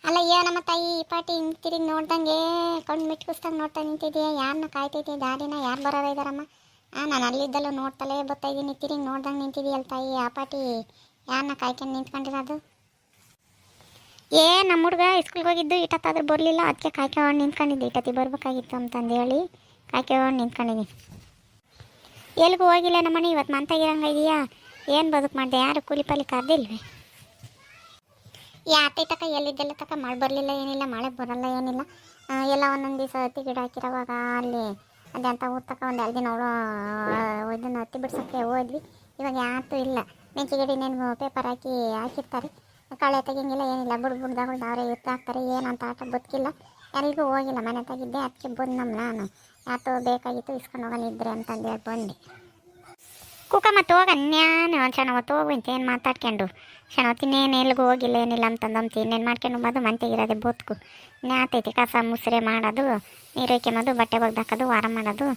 ಅಲ್ಲ ನಮ್ಮ ತಾಯಿ ಈ ಪಾಟಿ ಹಿಂಗೆ ತಿರುಗಿ ನೋಡ್ದಂಗೆ ಕಣ್ಣು ಮಿಟ್ಕಿಸ್ದಂಗೆ ನೋಡ್ತಾ ನಿಂತಿದೆಯಾ? ಯಾರನ್ನ ಕಾಯ್ತೈತಿ ದಾರಿನ? ಯಾರು ಬರೋರ ಇದ್ದಾರಮ್ಮ? ನಾನು ಅಲ್ಲಿದ್ದಲ್ಲೂ ನೋಡ್ತಲೇ ಬರ್ತಾ ಇದ್ದೀನಿ, ತಿರುಗಿ ನೋಡ್ದಂಗೆ ನಿಂತಿದೆಯಲ್ಲ ತಾಯಿ. ಆ ಪಾಟಿ ಯಾರನ್ನ ಕಾಯ್ಕೊಂಡು ನಿಂತ್ಕೊಂಡಿರೋದು? ನಮ್ಮ ಹುಡುಗ ಸ್ಕೂಲ್ಗೆ ಹೋಗಿದ್ದು ಇಟ್ಟತ್ತಾದ್ರೂ ಬರಲಿಲ್ಲ, ಅದಕ್ಕೆ ಕಾಯ್ಕೊಂಡು ನಿಂತ್ಕೊಂಡಿದ್ದೆ. ಇಟ್ಟತಿ ಬರ್ಬೇಕಾಗಿತ್ತು ಅಂತಂದೇಳಿ ಕಾಯ್ಕೊಂಡು ನಿಂತ್ಕೊಂಡಿದ್ದೀನಿ. ಎಲ್ಲಿಗೂ ಹೋಗಿಲ್ಲ ನಮ್ಮನೆ. ಇವತ್ತು ಮಂತಾಗಿರಂಗ ಇದೆಯಾ? ಏನು ಬದುಕು ಮಾಡಿದೆ? ಯಾರು ಕೂಲಿ ಪಾಲಿ ಕರ್ದಿಲ್ವೇ? ಯಾತೈ ತಕ ಎಲ್ಲಿದ್ದೆಲ್ಲ ತಕ ಮಳೆ ಬರಲಿಲ್ಲ, ಏನಿಲ್ಲ, ಮಳೆ ಬರಲ್ಲ ಏನಿಲ್ಲ. ಎಲ್ಲ ಒಂದೊಂದು ದಿವಸ ಹತ್ತಿ ಗಿಡ ಹಾಕಿರೋವಾಗ ಅಲ್ಲಿ ಅದೇ ಅಂತ ಊರು ತಕ ಒಂದು 2 ದಿನ ಇದನ್ನು ಹತ್ತಿ ಬಿಡ್ಸೋಕ್ಕೆ ಹೋದ್ವಿ. ಇವಾಗ ಯಾತೂ ಇಲ್ಲ. ಮೆಂಚಿ ಗಿಡಿನೇನು ಪೇಪರ್ ಹಾಕಿರ್ತಾರೆ, ಕಳೆ ತೆಗಿಂಗಿಲ್ಲ ಏನಿಲ್ಲ. ಬುಡ್ದಾಗಳು ಅವರೇ ಹಾಕ್ತಾರೆ. ಏನಂತ ಆಟ ಬದುಕಿಲ್ಲ, ಎಲ್ಲಿಗೂ ಹೋಗಿಲ್ಲ. ಮನೆ ತೆಗಿದ್ದೆ, ಅದಕ್ಕೆ ಬಂದು ನಾನು ಯಾತೋ ಬೇಕಾಗಿತ್ತು ಇಸ್ಕೊಂಡು ಹೋಗಲಿದ್ರೆ ಅಂತಂದೇಳಿ ಬಂದೆ. ಕುಕ್ಕ ಮತ್ತು ಹೋಗ ನ್ಯಾನು ಶಣವತ್ತು ಹೋಗುವಂತೆ ಏನು ಮಾತಾಡ್ಕೊಂಡು ಶಣವತ್ತಿನೇನು ಎಲ್ಲಿಗೂ ಹೋಗಿಲ್ಲ ಏನಿಲ್ಲ ಅಂತಂದಂತ ಇನ್ನೇನು ಮಾಡ್ಕೊಂಡು ಬಂದು ಮಂತೆಗಿರೋದೆ ಬದುಕು. ನ್ಯಾತೈತಿ ಕಸ ಮುಸ್ರೆ ಮಾಡೋದು, ನೀರು ಹೊಯ್ಕೊಂಬೋದು, ಬಟ್ಟೆ ಬಗ್ದಾಕೋದು, ವಾರ ಮಾಡೋದು,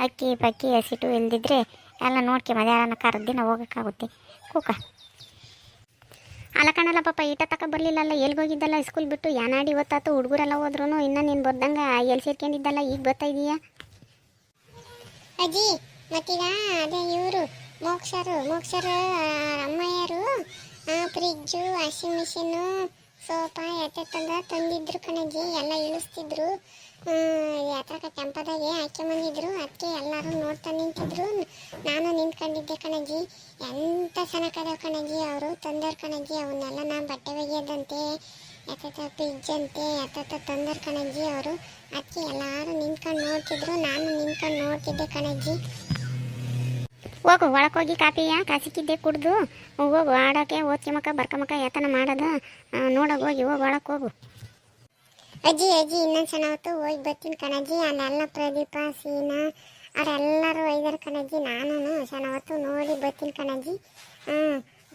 ಅಕ್ಕಿ ಪಕ್ಕಿ ಹಸಿಟ್ಟು ಇಲ್ದಿದ್ರೆ ಎಲ್ಲ ನೋಡ್ಕೊಂಬೋದು. ಯಾರನ್ನ ಕರೆದಿನ ಹೋಗೋಕ್ಕಾಗುತ್ತೆ ಕುಕ್ಕ. ಅಲ್ಲ ಕಣಲ್ಲ ಪಾಪ ಈಟ ತಕ ಬರಲಿಲ್ಲಲ್ಲ, ಎಲ್ಗೋಗಿದ್ದಲ್ಲ ಸ್ಕೂಲ್ ಬಿಟ್ಟು? ಯಾನಾಡಿ ಗೊತ್ತಾತು, ಹುಡುಗರೆಲ್ಲ ಹೋದ್ರೂ ಇನ್ನೂ ನೀನು ಬರ್ದಂಗೆ ಎಲ್ಲಿ ಸೇರ್ಕೊಂಡಿದ್ದಲ್ಲ, ಈಗ ಬರ್ತಾ ಇದೀಯಾ? ಅಜ್ಜಿ ಮತ್ತೀಗ ಅದೇ ಇವರು ಮೋಕ್ಷರು ಅಮ್ಮಯ್ಯರು ಫ್ರಿಜ್ಜು, ವಾಷಿಂಗ್ ಮಿಷಿನ್ನು, ಸೋಫಾ ಎತ್ತೆತ್ತಂದ ತಂದಿದ್ರು ಕಣಜ್ಜಿ. ಎಲ್ಲ ಇಳಿಸ್ತಿದ್ರು, ಯಾತ್ರಕ ಕೆಂಪದಾಗೆ ಹಾಕ್ಕೊಂಬಂದಿದ್ರು. ಅದಕ್ಕೆ ಎಲ್ಲರೂ ನೋಡ್ತಾ ನಿಂತಿದ್ರು, ನಾನು ನಿಂತ್ಕೊಂಡಿದ್ದೆ ಕಣಜ್ಜಿ. ಎಂಥ ಸನಕದ ಕಣಜ್ಜಿ ಅವರು ತಂದರ್ ಕಣಜ್ಜಿ. ಅವನ್ನೆಲ್ಲ ನಾ ಬಟ್ಟೆ ಒಗೆಯೋದಂತೆ ಎತ್ತ ಫ್ರಿಜ್ ಅಂತೆ ಎತ್ತ ತಂದರ್ ಕಣಜ್ಜಿ ಅವರು. ಅದಕ್ಕೆ ಎಲ್ಲರೂ ನಿಂತ್ಕೊಂಡು ನೋಡ್ತಿದ್ರು, ನಾನು ನಿಂತ್ಕೊಂಡು ನೋಡ್ತಿದ್ದೆ ಕಣಜ್ಜಿ. ಹೋಗು ಒಳಕೋಗಿ ಕಾಸಿಕ್ಕಿದ್ದೆ ಕುಡ್ದು ಹೋಗು. ಆಡೋಕ್ಕೆ ಓದ್ಕೊಂಬಕ್ಕ ಬರ್ಕೊಂಬಕ್ಕ ಯಾತನ ಮಾಡೋದ ನೋಡೋಕೆ ಹೋಗಿ ಒಳಕ್ಕೆ ಹೋಗು. ಅಜ್ಜಿ ಇನ್ನೊಂದು ಸಣ್ಣ ಹೊತ್ತು ಹೋಗಿ ಬರ್ತೀನಿ ಕಣಜ್ಜಿ. ಅಲ್ಲೆಲ್ಲ ಪ್ರದೀಪ ಸೀನಾ ಅವರೆಲ್ಲರೂ ಒಯ್ದಾರೆ ಕಣಜ್ಜಿ. ನಾನು ಸಣ್ಣ ಹೊತ್ತು ನೋಡಿ ಬರ್ತೀನಿ ಕಣಜ್ಜಿ.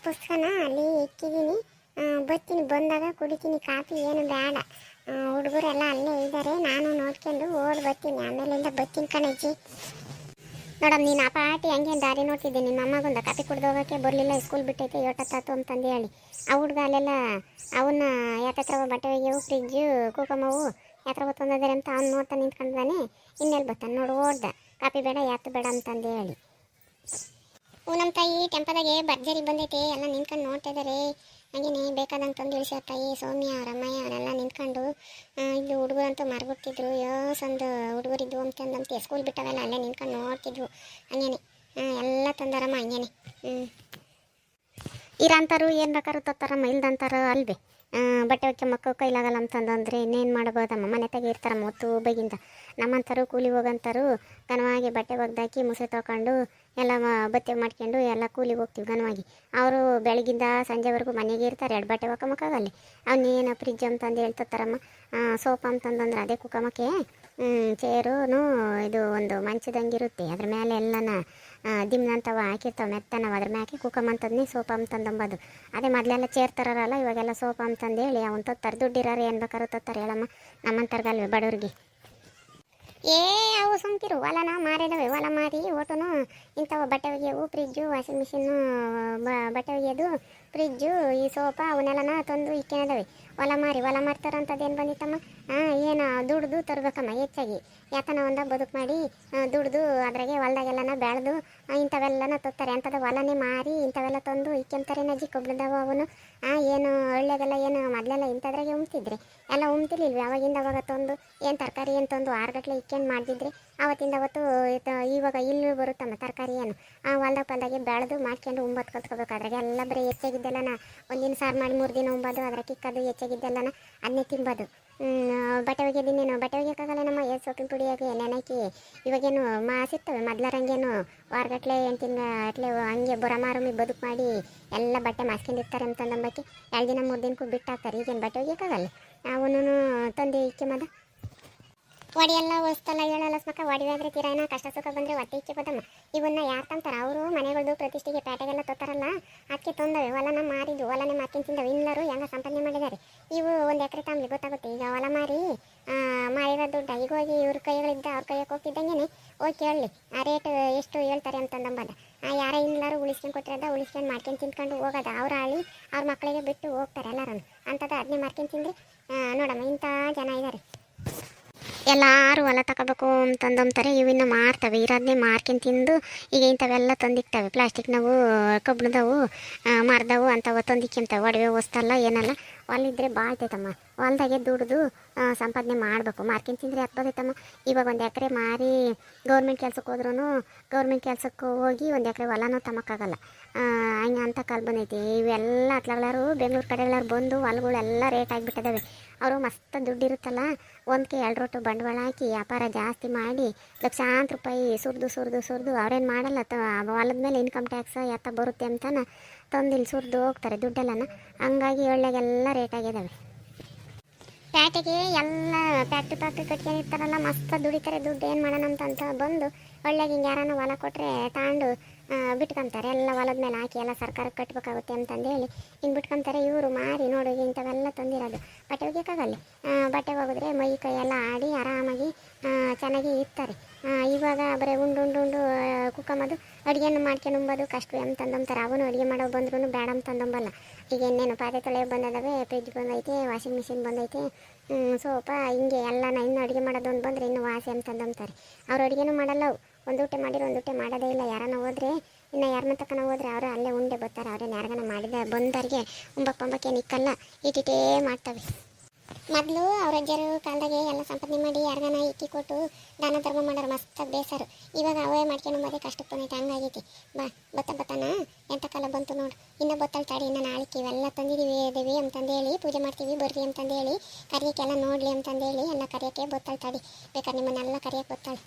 ಪುಸ್ತಕನ ಅಲ್ಲಿ ಇಕ್ಕಿದ್ದೀನಿ, ಬರ್ತೀನಿ. ಬಂದಾಗ ಕುಡಿತೀನಿ ಕಾಫಿ, ಏನು ಬೇಡ. ಹುಡುಗರೆಲ್ಲ ಅಲ್ಲೇ ಇದ್ದಾರೆ, ನಾನು ನೋಡ್ಕೊಂಡು ಓಡಿ ಬರ್ತೀನಿ. ಆಮೇಲಿಂದ ಬರ್ತೀನಿ ಕಣಜ್ಜಿ. ನೋಡಮ್ಮ, ನೀನು ಆ ಪಾಟಿ ಹಂಗೇನು ದಾರಿ ನೋಡ್ತಿದ್ದೆ. ನಿಮ್ಮ ಅಮ್ಮಗೊಂದು ಕಾಫಿ ಕುಡ್ದು ಹೋಗೋಕ್ಕೆ ಬರಲಿಲ್ಲ, ಸ್ಕೂಲ್ ಬಿಟ್ಟೈತೆ ಯೋಟತ್ತಾತು ಅಂತಂದು ಹೇಳಿ. ಆ ಹುಡುಗ ಅಲ್ಲೆಲ್ಲ ಅವನ್ನ ಯಾತ್ರ ಬಟ್ಟೆ ಒಗೆಯವು, ಫ್ರಿಜ್ಜು, ಕುಕಮವು ಯಾತ್ರ ತಂದಿದ್ದಾರೆ ಅಂತ ಅವ್ನು ನೋಡ್ತಾ ನಿಂತ್ಕೊಂಡ್ದಾನೆ. ಇನ್ನೆಲ್ಲಿ ಬರ್ತಾನೆ ನೋಡು, ಓಡ್ದ ಕಾಫಿ ಬೇಡ ಯಾತು ಬೇಡ ಅಂತಂದು ಹೇಳಿ. ನಮ್ಮ ತಾಯಿ ಟೆಂಪದಾಗೆ ಭರ್ಜರಿ ಬಂದೈತೆ, ಎಲ್ಲ ನಿಂತ್ಕೊಂಡು ನೋಡ್ತಾ ಇದ್ದಾರೆ. ಹಾಗೇನೆ ಬೇಕಾದಂಗೆ ತಂದು ಇಳಿಸ್ಯಾರ ತಾಯಿ. ಸೌಮ್ಯ ರಮ್ಮಯ್ಯ ಅವರೆಲ್ಲ ನಿಂತ್ಕೊಂಡು ಇಲ್ಲಿ ಹುಡುಗರಂತೂ ಮರ್ಬಿಡ್ತಿದ್ರು. ಯೋಸೊಂದು ಹುಡುಗರಿದ್ವು ಅಂತಂದಂತೆ ಸ್ಕೂಲ್ ಬಿಟ್ಟವೆಲ್ಲ ಅಲ್ಲೇ ನಿಂತ್ಕೊಂಡು ನೋಡ್ತಿದ್ವು. ಹಂಗೇನೆ ಎಲ್ಲ ತಂದಾರಮ್ಮ. ಹಂಗೇನೆ ಇರಂತಾರು ಏನು ಬೇಕಾದ್ರು ತತ್ತಾರಮ್ಮ, ಇಲ್ದಂತಾರ ಅಲ್ವೇ. ಬಟ್ಟೆ ಹೊಚ್ಚ ಮಕ್ಕಳು ಕೈಲಾಗಲ್ಲ ಅಂತಂದ್ರೆ ಇನ್ನೇನು ಮಾಡ್ಬೋದಮ್ಮ? ಮನೆ ತೆಗೆ ಇರ್ತಾರಮ್ಮ ಹೊತ್ತು ಬೈಗಿಂದ. ನಮ್ಮಂತಾರು ಕೂಲಿ ಹೋಗಂತಾರು ಘನವಾಗಿ ಬಟ್ಟೆ ಒಗ್ದಾಕಿ ಮುಸೆ ತೊಗೊಂಡು ಎಲ್ಲ ಬತ್ತೆ ಮಾಡ್ಕೊಂಡು ಎಲ್ಲ ಕೂಲಿಗೆ ಹೋಗ್ತೀವಿ ಘನವಾಗಿ. ಅವರು ಬೆಳಗಿಂದ ಸಂಜೆವರೆಗೂ ಮನೆಗೆ ಇರ್ತಾರೆ, 2 ಬಟ್ಟೆ ಒಕ್ಕಮಕ್ಕಾಗಲ್ಲಿ. ಅವನ್ನೇನು ಫ್ರಿಜ್ ಅಂತಂದು ಹೇಳ್ತಾರಮ್ಮ. ಸೋಫಾ ಅಂತಂದ್ರೆ ಅದೇ ಕುಕ್ಕಮಕ್ಕೆ ಚೇರು ಇದು ಒಂದು ಮಂಚದಂಗಿರುತ್ತೆ, ಅದ್ರ ಮೇಲೆ ಎಲ್ಲನ ದಿಮ್ನಂತವ ಹಾಕಿರ್ತಾವೆ ಮೆತ್ತನವ. ಅದ್ರ ಮ್ಯಾಕೆ ಕುಕ್ಕಮ್ ಅಂತಂದು ಸೋಫಾ ಅಂತಂದಂಬದು. ಅದೇ ಮೊದಲೆಲ್ಲ ಚೇರ್ ತರಾರಲ್ಲ, ಇವಾಗೆಲ್ಲ ಸೋಫಾ ಅಂತಂದು ಹೇಳಿ ಅವನು ತತ್ತಾರೆ. ದುಡ್ಡಿರೋರು ಏನು ಬೇಕಾದ್ರು ತತ್ತಾರೆ ಹೇಳಮ್ಮ, ನಮ್ಮಂತರ್ಗಲ್ವೇ ಬಡವ್ರಿಗೆ. ಅವು ಸುಮ್ಕಿರು, ಹೊಲನ ಮಾರಿದವೆ. ಹೊಲ ಮಾರಿ ಒಟ್ಟುನು ಇಂಥವು ಬಟ್ಟೆ ಒಗೆಯವು, ಫ್ರಿಜ್ಜು, ವಾಷಿಂಗ್ ಮಿಷಿನ್ನು, ಬಟ್ಟೆ ಒಗೆಯೋದು, ಫ್ರಿಜ್ಜು, ಈ ಸೋಫಾ ಅವನ್ನೆಲ್ಲನ ತಂದು ಇಕ್ಕೇನದವೆ. ಹೊಲ ಮಾರ್ತಾರಂಥದ್ದೇನು ಬಂದಿತ್ತಮ್ಮ? ಏನು ದುಡ್ದು ತರಬೇಕಮ್ಮ ಹೆಚ್ಚಾಗಿ. ಯಾತನ ಒಂದ ಬದುಕು ಮಾಡಿ ದುಡ್ದು ಅದ್ರಾಗೆ ಹೊಲ್ದಾಗೆಲ್ಲನ ಬೆಳೆದು ಇಂಥವೆಲ್ಲನ ತತ್ತಾರೆ. ಅಂಥದ್ದು ಹೊಲನೇ ಮಾರಿ ಇಂಥವೆಲ್ಲ ತಂದು ಇಕ್ಕೆಂತಾರೆ ನಜ್ಜಿ. ಕೊಬ್ಳದವ ಅವನು ಏನು ಹಳ್ಳಿಯಾಗೆಲ್ಲ ಏನು ಮೊದಲೆಲ್ಲ ಇಂಥದ್ರಾಗೆ ಉಮ್ತಿದ್ರೆ ಎಲ್ಲ ಉಮ್ತಿರ್ಲಿಲ್ವಿ. ಅವಾಗಿಂದ ಅವಾಗ ತಂದು ಏನು ತರಕಾರಿ ಏನು ತಂದು 6 ಗಂಟೆ ಇಕ್ಕೊಂಡು ಮಾಡ್ತಿದ್ರೆ ಆವತ್ತಿಂದ ಅವತ್ತು. ಇವಾಗ ಇಲ್ಲಿ ಬರುತ್ತಮ್ಮ ತರಕಾರಿ ಏನು ಹೊಲ್ದಾಗ ಪಲ್ದಾಗೆ ಬೆಳೆದು ಮಾಡ್ಕೊಂಡು ಉಂಬತ್ತು ಕಲ್ತ್ಕೋಬೇಕು. ಅದ್ರಾಗೆ ಎಲ್ಲ ಬರೀ ಹೆಚ್ಚಾಗಿದ್ದೆಲ್ಲನ ಒಂದಿನ ಸಾರು ಮಾಡಿ 3 ದಿನ ಉಂಬೋದು, ಅದ್ರ ಕಿಕ್ಕದು ಹೆಚ್ಚಾಗಿದ್ದೆಲ್ಲನ ಅದನ್ನೇ ತಿನ್ಬೋದು. ಬಟ್ಟೆ ಒಗೆಯೋದಿನ್ನೇನು ಬಟ್ಟೆ ಒಗೆಯೋಕ್ಕಾಗಲ್ಲ ನಮ್ಮ. ಸೊಪ್ಪಿನ ಪುಡಿಯಾಗಿ ನೆನಕಿ ಇವಾಗೇನು ಸಿಗ್ತವೆ. ಮೊದ್ಲರಂಗೇನು ವಾರಗಟ್ಲೆ 8 ತಿಂಗಳಗಟ್ಲೆ ಹಂಗೆ ಬೊರ ಮಾರುಮಿ ಬದುಕು ಮಾಡಿ ಎಲ್ಲ ಬಟ್ಟೆ ಮಾಸ್ಕೊಂಡಿರ್ತಾರೆ ಅಂತಂದಂಬಕ್ಕೆ 2 ದಿನ 3 ದಿನಕ್ಕೂ ಬಿಟ್ಟಾಕ್ತಾರೆ. ಈಗೇನು ಬಟ್ಟೆ ಒಗೆಯೋಕ್ಕಾಗಲ್ಲ. ಅವನು ತಂದು ಇಕ್ಕೆಮದ ಒಡಿಯೆಲ್ಲ ಹೊಸ್ತಲ್ಲ ಹೇಳಲ್ಲ ಸ್ಮಕ್ಕ. ಒಡಿವಾದ್ರೆ ತೀರಾನ ಕಷ್ಟ ಸುಖ ಬಂದರೆ ಹೊಟ್ಟೆ ಇಕ್ಕೆ ಬದಮ್ಮ. ಇವನ್ನ ಯಾರು ತಂತಾರೆ? ಅವರು ಮನೆಗಳದ್ದು ಪ್ರತಿಷ್ಠೆಗೆ ಪೇಟೆಗೆಲ್ಲ ತೊತ್ತಾರಲ್ಲ, ಅದಕ್ಕೆ ತಂದವೆ. ಹೊಲನ ಮಾರಿದ್ದು, ಹೊಲನೇ ಮಾರ್ಕೊಂಡು ತಿಂದವೆ. ಎಲ್ಲರೂ ಹೆಂಗ ಸಂಪಾದನೆ ಮಾಡಿದ್ದಾರೆ. ಇವು 1 ಎಕರೆ ತಮ್ಮಲಿ ಗೊತ್ತಾಗುತ್ತೆ. ಈಗ ಹೊಲ ಮಾರಿರೋ ದುಡ್ಡು ಈಗ ಹೋಗಿ ಇವ್ರ ಕೈಗಳಿದ್ದ ಅವ್ರ ಕೈಗೆ ಹೋಗ್ತಿದ್ದಂಗೆ ಹೋಗಿ ಕೇಳಲಿ ಆ ರೇಟ್ ಎಷ್ಟು ಹೇಳ್ತಾರೆ ಅಂತಂದಂಬದ. ಯಾರ ಇಲ್ಲಾರು ಉಳಿಸ್ಕೊಂಡು ಕೊಟ್ಟಿರೋದ ಉಳಿಸ್ಕೊಂಡು ಮಾಡ್ಕೊಂಡು ತಿಂದ್ಕೊಂಡು ಹೋಗೋದ ಅವ್ರ ಹಳ್ಳಿ ಅವ್ರ ಮಕ್ಕಳಿಗೆ ಬಿಟ್ಟು ಹೋಗ್ತಾರೆ ಎಲ್ಲರೂ ಅಂಥದ್ದು ಅದನ್ನೇ ಮಾಡ್ಕೊಂಡು ತಿಂದ್ರೆ ನೋಡಮ್ಮ ಇಂಥ ಜನ ಇದ್ದಾರೆ. ಎಲ್ಲರೂ ಹೊಲ ತಗೋಬೇಕು ಅಂತಂದಂತಾರೆ ಇವಿನ್ನು ಮಾರ್ತವೆ ಇರೋದನ್ನೇ ಮಾರ್ಕೊಂಡು ತಿಂದು ಈಗ ಇಂಥವೆಲ್ಲ ತಂದಿಕ್ತವೆ ಪ್ಲಾಸ್ಟಿಕ್ನವು ಕಬ್ಬಿಣದವು ಮರದವು ಅಂಥವು ತಂದಿಕ್ಕಿಂತವೆ ಒಡವೆ ವಸ್ತಲ್ಲ ಏನಲ್ಲ ಹೊಲಿದ್ರೆ ಬಾಳ್ತೈತಮ್ಮ ಹೊಲ್ದಾಗೆ ದುಡ್ದು ಸಂಪಾದನೆ ಮಾಡಬೇಕು ಮಾರ್ಕೊಂಡು ತಿಂದರೆ ಹತ್ಬೋದೈತಮ್ಮ. ಇವಾಗ ಒಂದು ಎಕರೆ ಮಾರಿ ಗೌರ್ಮೆಂಟ್ ಕೆಲ್ಸಕ್ಕೆ ಹೋದ್ರೂ ಗೌರ್ಮೆಂಟ್ ಕೆಲ್ಸಕ್ಕೆ ಹೋಗಿ ಒಂದು ಎಕರೆ ಹೊಲನೂ ತಮ್ಮಕ್ಕಾಗಲ್ಲ ಹಂಗೆ ಅಂತ ಕಾಲ ಬಂದೈತಿ. ಇವೆಲ್ಲ ಅತ್ಲಗಳಾರು ಬೆಂಗಳೂರು ಕಡೆಗಳಾರು ಬಂದು ಹೊಲಗಳೆಲ್ಲ ರೇಟ್ ಆಗಿಬಿಟ್ಟಿದ್ದಾವೆ. ಅವರು ಮಸ್ತ್ ದುಡ್ಡು ಇರುತ್ತಲ್ಲ ಒಂದಕ್ಕೆ 2 ರೊಟ್ಟು ಬಂಡವಾಳ ಹಾಕಿ ವ್ಯಾಪಾರ ಜಾಸ್ತಿ ಮಾಡಿ ಲಕ್ಷಾಂತರ ರೂಪಾಯಿ ಸುರಿದು ಅವ್ರೇನು ಮಾಡಲ್ಲ ಹೊಲದ ಮೇಲೆ ಇನ್ಕಮ್ ಟ್ಯಾಕ್ಸ್ ಎತ್ತ ಬರುತ್ತೆ ಅಂತಾನೆ ತಂದಿಲ್ಲಿ ಸುರಿದು ಹೋಗ್ತಾರೆ ದುಡ್ಡೆಲ್ಲನ. ಹಂಗಾಗಿ ಒಳ್ಳೆಗೆಲ್ಲ ರೇಟ್ ಆಗಿದ್ದಾವೆ. ಪ್ಯಾಟಿಗೆ ಎಲ್ಲ ಫ್ಯಾಕ್ಟ್ರಿ ಕಟ್ಕೊಂಡಿರ್ತಾರಲ್ಲ ಮಸ್ತ್ ದುಡಿತಾರೆ ದುಡ್ಡು ಏನು ಮಾಡೋಣ ಅಂತ ಬಂದು ಒಳ್ಳೆಗೆ ಹಿಂಗೆ ಯಾರನ್ನ ಹೊಲ ಕೊಟ್ಟರೆ ತಾಂಡು ಬಿಟ್ಕೊಂತಾರೆ ಎಲ್ಲ ಹೊಲದ ಮೇಲೆ ಹಾಕಿ ಎಲ್ಲ ಸರ್ಕಾರಕ್ಕೆ ಕಟ್ಟಬೇಕಾಗುತ್ತೆ ಅಂತಂದೇಳಿ ಹಿಂಗೆ ಬಿಟ್ಕೊಂತಾರೆ. ಇವರು ಮಾರಿ ನೋಡು ಇಂಥವೆಲ್ಲ ತಂದಿರೋದು ಬಟ್ಟೆ ಒಗ್ಯಕ್ಕಾಗಲ್ಲ. ಬಟ್ಟೆ ಒಗೆದ್ರೆ ಮೈ ಕೈ ಎಲ್ಲ ಆಡಿ ಆರಾಮಾಗಿ ಚೆನ್ನಾಗಿ ಇರ್ತಾರೆ. ಇವಾಗ ಬರೀ ಉಂಡು ಕುಕ್ಕಂಬೋದು ಅಡುಗೆಯನ್ನು ಮಾಡ್ಕೊಂಡು ಉಂಬೋದು ಕಷ್ಟ ಅಂತಂದಂತಾರೆ. ಅವನು ಅಡುಗೆ ಮಾಡೋ ಬಂದ್ರೂ ಬೇಡ ಅಂತಂದಂಬಲ್ಲ. ಈಗ ಇನ್ನೇನು ಪಾತ್ರೆ ತೊಳೆಯೋಕೆ ಬಂದದವೆ, ಫ್ರಿಜ್ ಬಂದೈತೆ, ವಾಷಿಂಗ್ ಮಿಷಿನ್ ಬಂದೈತೆ, ಸೋಪ ಹಿಂಗೆ ಎಲ್ಲ ಇನ್ನು ಅಡುಗೆ ಮಾಡೋದೊಂದು ಬಂದರೆ ಇನ್ನು ವಾಸಿ ಅಂತಂದಂತಾರೆ. ಅವ್ರು ಅಡುಗೆನೂ ಮಾಡಲ್ಲ, ಒಂದು ಊಟ ಮಾಡಿರೋ ಒಂದು ಊಟ ಮಾಡೋದೇ ಇಲ್ಲ. ಯಾರನ್ನ ಹೋದ್ರೆ ಇನ್ನು ಯಾರನ್ನ ತಕ್ಕನ ಹೋದ್ರೆ ಅವರು ಅಲ್ಲೇ ಉಂಡೆ ಬರ್ತಾರೆ. ಅವ್ರೇನು ಯಾರಿಗಾನ ಮಾಡಿದ ಬಂದವ್ರಿಗೆ ಉಂಬಕ್ಕೆ ನಿಕ್ಕಲ್ಲ ಇಟ್ಟಿಟ್ಟೇ ಮಾಡ್ತವೆ. ಮೊದಲು ಅವ್ರ ಅಜ್ಜರು ಕಾಲದಾಗೆ ಎಲ್ಲ ಸಂಪಾದನೆ ಮಾಡಿ ಯಾರಿಗಾನ ಇಕ್ಕಿ ಕೊಟ್ಟು ದಾನ ಧರ್ಮ ಮಾಡೋರು ಮಸ್ತಾಗಿ ಬೇಸರು. ಇವಾಗ ಅವೇ ಮಾಡ್ಕೊಂಡು ಮರಿ ಕಷ್ಟಕ್ಕೆ ಬಂದೈತೆ ಹಂಗಾಗೈತಿ. ಬತ್ತಾನ ಎಂಥ ಕಾಲ ಬಂತು ನೋಡು. ಇನ್ನೂ ಬತ್ತಲ್ ತಾಡಿ ಇನ್ನು ನಾಳಿಕೆ ಇವೆಲ್ಲ ತಂದಿದ್ದೀವಿ ದೇವಿ ಅಂತಂದೇಳಿ ಪೂಜೆ ಮಾಡ್ತೀವಿ ಬರ್ರಿ ಅಂತಂದೇಳಿ ಕರಿಯಕ್ಕೆಲ್ಲ ನೋಡಲಿ ಅಂತಂದೇಳಿ ಎಲ್ಲ ಕರಿಯೋಕ್ಕೆ ಬತ್ತಲ್ ತಾಡಿ ಬೇಕಾದ್ರೆ ನಿಮ್ಮನ್ನೆಲ್ಲ ಕರಿಯೋಕ್ಕೆ ಬತ್ತಾಳೆ.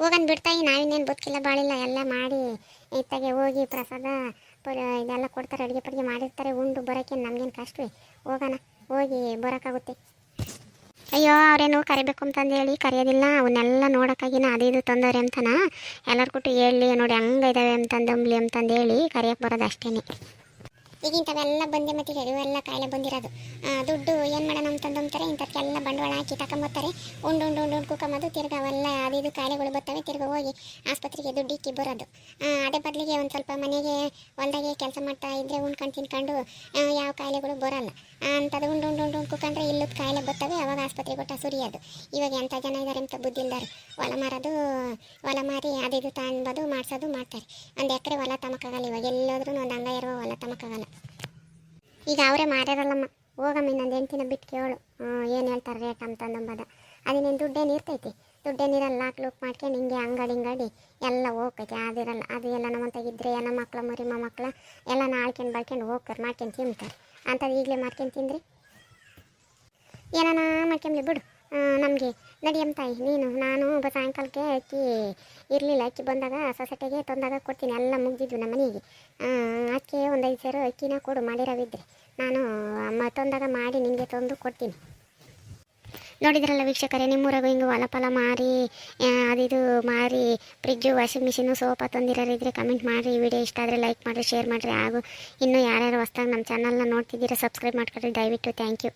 ಹೋಗಂದು ಬಿಡ್ತಾಯಿ ನಾವಿನ್ನೇನು ಬದುಕಿಲ್ಲ ಬಾಳಿಲ್ಲ ಎಲ್ಲ ಮಾಡಿ ಇತ್ತಾಗೆ ಹೋಗಿ ಪ್ರಸಾದ ಇದೆಲ್ಲ ಕೊಡ್ತಾರೆ. ಅಡುಗೆ ಮಾಡಿರ್ತಾರೆ ಉಂಡು ಬರೋಕ್ಕೆ ನಮಗೇನು ಕಷ್ಟವೇ. ಹೋಗೋಣ ಹೋಗಿ ಬರೋಕ್ಕಾಗುತ್ತೆ. ಅಯ್ಯೋ ಅವರೇನು ಕರಿಬೇಕು ಅಂತಂದೇಳಿ ಕರೆಯೋದಿಲ್ಲ. ಅವನ್ನೆಲ್ಲ ನೋಡೋಕ್ಕಾಗಿನ ಅದು ತಂದವ್ರೆ ಅಂತಾನ ಎಲ್ಲರೂ ಕೊಟ್ಟು ಹೇಳಿ ನೋಡಿ ಹಂಗೆ ಇದ್ದಾವೆ ಅಂತಂದಂಬ್ಲಿ ಅಂತಂದೇಳಿ ಕರೆಯೋಕ್ಕೆ ಬರೋದು ಅಷ್ಟೇ. ಈಗಿಂಥವೆಲ್ಲ ಬಂದೆ ಮತ್ತು ಇವೆಲ್ಲ ಕಾಯಿಲೆ ಬಂದಿರೋದು. ದುಡ್ಡು ಏನು ಮಾಡೋಣ ಅಂತಂದಂತಾರೆ ಇಂಥಕ್ಕೆಲ್ಲ ಬಂಡವಾಳ ಹಾಕಿ ತಗೊಂಬರ್ತಾರೆ. ಉಂಡು ಕುಕ್ಕಂಬೋದು ತಿರ್ಗಿ ಅವೆಲ್ಲ ಅದು ಕಾಯಿಲೆಗಳು ಬರ್ತವೆ. ತಿರ್ಗಿ ಹೋಗಿ ಆಸ್ಪತ್ರೆಗೆ ದುಡ್ಡು ಇಕ್ಕಿ ಬರೋದು. ಅದೇ ಬದಲಿಗೆ ಒಂದು ಸ್ವಲ್ಪ ಮನೆಗೆ ಹೊಲ್ದಾಗೆ ಕೆಲಸ ಮಾಡ್ತಾ ಇದ್ದರೆ ಉಣ್ಕೊಂಡು ತಿನ್ಕೊಂಡು ಯಾವ ಕಾಯಿಲೆಗಳು ಬರೋಲ್ಲ ಅಂಥದ್ದು ಉಂಡು ಕುಕ್ಕಂಡ್ರೆ ಇಲ್ಲದ ಕಾಯಿಲೆ ಬರ್ತವೆ. ಅವಾಗ ಆಸ್ಪತ್ರೆಗೆ ಕೊಟ್ಟು ಸುರಿಯೋದು. ಇವಾಗ ಎಂಥ ಜನ ಇದ್ದಾರೆ ಅಂತ ಬುದ್ಧಿ ಇಲ್ದಾರೆ. ಹೊಲ ಮಾರಿ ಅದು ತಗೊಬೋದು ಮಾಡ್ಸೋದು ಮಾಡ್ತಾರೆ. ಒಂದು ಎಕರೆ ಹೊಲ ತಮಕ್ಕಾಗಲ್ಲ. ಇವಾಗ ಎಲ್ಲೋದ್ರೂ ಒಂದು ಅಂಗ ಇರೋ ಹೊಲ ತಮಕ್ಕಾಗಲ್ಲ. ಈಗ ಅವರೇ ಮಾರ್ಯಾರಲ್ಲಮ್ಮ. ಹೋಗಮ್ಮ ಇನ್ನೊಂದು 8 ದಿನ ಬಿಟ್ಟು ಕೇಳು ಏನು ಹೇಳ್ತಾರೆ ರೇಟ್ ಅಂತಂದಂಬದ. ಅದೇನೇನು ದುಡ್ಡೇನು ಇರ್ತೈತಿ. ದುಡ್ಡೇನಿರಲ್ಲ ಲಾಕ್ ಮಾಡ್ಕೊಂಡು ಹಿಂಗೆ ಅಂಗಡಿ ಎಲ್ಲ ಹೋಗ್ತೈತಿ. ಅದಿರಲ್ಲ. ಅದು ಎಲ್ಲ ನಮ್ಮಂತಾಗಿದ್ದರೆ ಎಲ್ಲ ಮಕ್ಳು ಮರಿ ಮೊಮ್ಮಕ್ಳು ಎಲ್ಲ ಆಳ್ಕೊಂಡು ಬಳ್ಕೊಂಡು ಹೋಗ್ತಾರೆ ಮಾಡ್ಕೊಂಡು ತಿಂತಾರೆ. ಅಂಥದ್ದು ಈಗಲೇ ಮಾಡ್ಕೊಂಡು ತಿಂದ್ರಿ ಏನಾನ ಮಾಡ್ಕೊಂಬ್ಲಿ ಬಿಡು. ನಮಗೆ ನಡಿಯಮ್ಮ ತಾಯಿ ನಾನು ಸಾಯಂಕಾಲಕ್ಕೆ ಅಕ್ಕಿ ಇರಲಿಲ್ಲ. ಅಕ್ಕಿ ಬಂದಾಗ ಸೊಸೈಟಿಗೆ ತಂದಾಗ ಕೊಡ್ತೀನಿ. ಎಲ್ಲ ಮುಗ್ದಿದ್ವು ನಮ್ಮ ಮನೆಗೆ. ಅಕ್ಕಿ ಒಂದು 5 ಸೇರು ಅಕ್ಕಿನ ಕೊಡು ಮಾಡಿರೋವಿದ್ರೆ ನಾನು ತಂದಾಗ ಮಾಡಿ ನಿನಗೆ ತಂದು ಕೊಡ್ತೀನಿ. ನೋಡಿದ್ರಲ್ಲ ವೀಕ್ಷಕರೇ, ನಿಮ್ಮೂರಾಗೂ ಹಿಂಗೆ ಹೊಲ ಮಾರಿ ಅದು ಮಾರಿ ಫ್ರಿಜ್ಜು ವಾಷಿಂಗ್ ಮಿಷಿನು ಸೋಫಾ ತಂದಿರೋರಿದ್ರೆ ಕಮೆಂಟ್ ಮಾಡಿರಿ. ಈ ವಿಡಿಯೋ ಇಷ್ಟ ಆದರೆ ಲೈಕ್ ಮಾಡಿರಿ, ಶೇರ್ ಮಾಡಿರಿ. ಹಾಗೂ ಇನ್ನೂ ಯಾರ್ಯಾರು ಹೊಸ್ದಾಗಿ ನಮ್ಮ ಚಾನಲ್ನ ನೋಡ್ತಿದ್ದೀರಾ ಸಬ್ಸ್ಕ್ರೈಬ್ ಮಾಡ್ಕೊಳ್ರಿ ದಯವಿಟ್ಟು. Thank you.